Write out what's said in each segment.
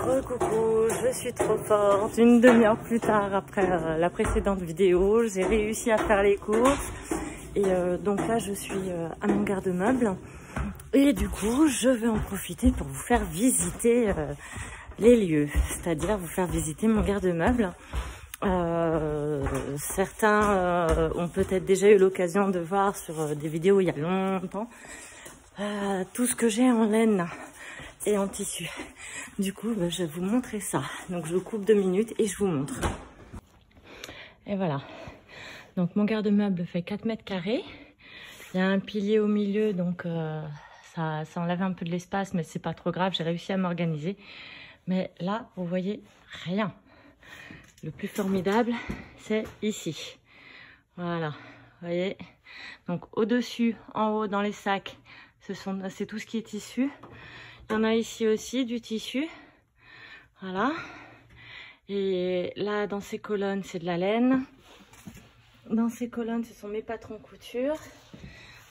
Coucou, je suis trop forte. Une demi-heure plus tard après la précédente vidéo, j'ai réussi à faire les courses. Et donc là, je suis à mon garde-meuble. Et du coup, je vais en profiter pour vous faire visiter les lieux. C'est-à-dire vous faire visiter mon garde-meuble. Certains ont peut-être déjà eu l'occasion de voir sur des vidéos il y a longtemps tout ce que j'ai en laine et en tissu. Du coup, je vais vous montrer ça. Donc je vous coupe 2 minutes et je vous montre. Et voilà. Donc mon garde-meuble fait 4 mètres carrés. Il y a un pilier au milieu, donc ça enlève un peu de l'espace, mais c'est pas trop grave. J'ai réussi à m'organiser. Mais là, vous voyez rien. Le plus formidable, c'est ici. Voilà, vous voyez. Donc au-dessus, en haut, dans les sacs, c'est tout ce qui est tissu. Il y en a ici aussi du tissu. Voilà. Et là, dans ces colonnes, c'est de la laine. Dans ces colonnes, ce sont mes patrons couture.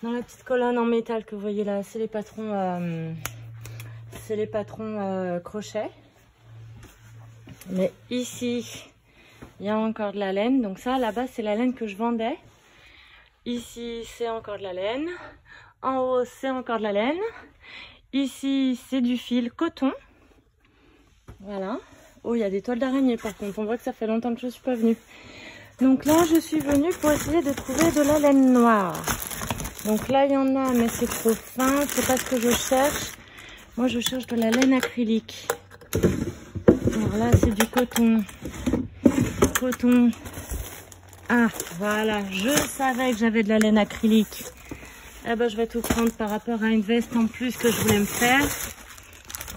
Dans la petite colonne en métal que vous voyez là, c'est les patrons, crochet. Mais ici, il y a encore de la laine. Donc ça, là-bas, c'est la laine que je vendais. Ici, c'est encore de la laine. En haut, c'est encore de la laine. Ici, c'est du fil coton. Voilà. Oh, il y a des toiles d'araignée par contre. On voit que ça fait longtemps que je ne suis pas venue. Donc là, je suis venue pour essayer de trouver de la laine noire. Donc là, il y en a, mais c'est trop fin. C'est pas ce que je cherche. Moi, je cherche de la laine acrylique. Alors là, c'est du coton. Coton. Ah, voilà. Je savais que j'avais de la laine acrylique. Eh ben, je vais tout prendre par rapport à une veste en plus que je voulais me faire.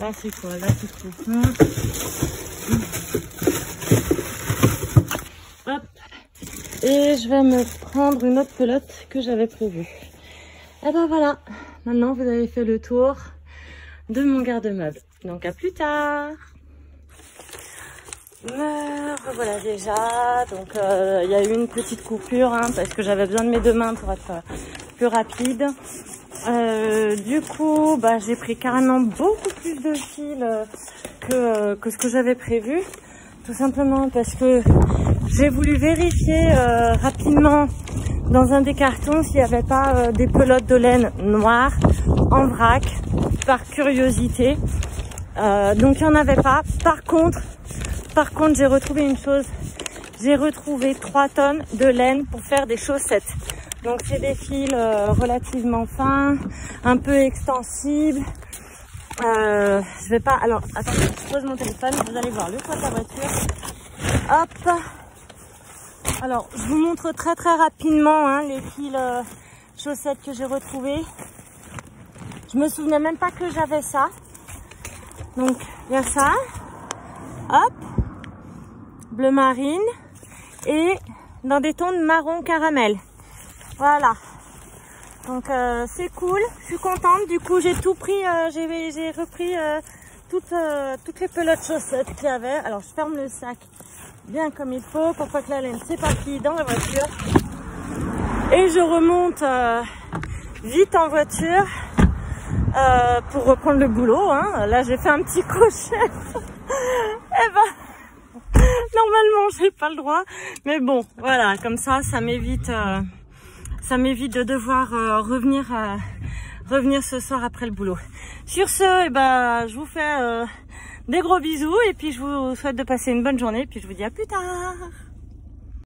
Là, c'est quoi? Là, c'est trop fin. Hop. Et je vais me prendre une autre pelote que j'avais prévue. Et ben voilà. Maintenant, vous avez fait le tour de mon garde-meuble. Donc, à plus tard. Me revoilà déjà. Donc, il y a eu une petite coupure hein, parce que j'avais besoin de mes 2 mains pour être plus rapide. Du coup, j'ai pris carrément beaucoup plus de fil que ce que j'avais prévu. Tout simplement parce que j'ai voulu vérifier rapidement dans un des cartons s'il n'y avait pas des pelotes de laine noire en vrac, par curiosité. Donc il n'y en avait pas. Par contre, j'ai retrouvé une chose. J'ai retrouvé 3 tonnes de laine pour faire des chaussettes. Donc c'est des fils relativement fins, un peu extensibles. Je vais pas... Alors, attendez, je pose mon téléphone, vous allez voir le toit de la voiture. Hop. Alors, je vous montre très rapidement hein, les fils chaussettes que j'ai retrouvés. Je me souvenais même pas que j'avais ça. Donc, il y a ça. Hop. Bleu marine. Et dans des tons de marron caramel. Voilà. Donc c'est cool, je suis contente. Du coup j'ai tout pris, j'ai repris toutes les pelotes chaussettes qu'il y avait. Alors je ferme le sac bien comme il faut pour pas que la laine s'éparpille dans la voiture. Et je remonte vite en voiture pour reprendre le boulot. Hein. Là j'ai fait un petit crochet. Et normalement j'ai pas le droit. Mais bon, voilà, comme ça m'évite... ça m'évite de devoir revenir ce soir après le boulot. Sur ce, je vous fais des gros bisous et puis je vous souhaite de passer une bonne journée. Puis je vous dis à plus tard.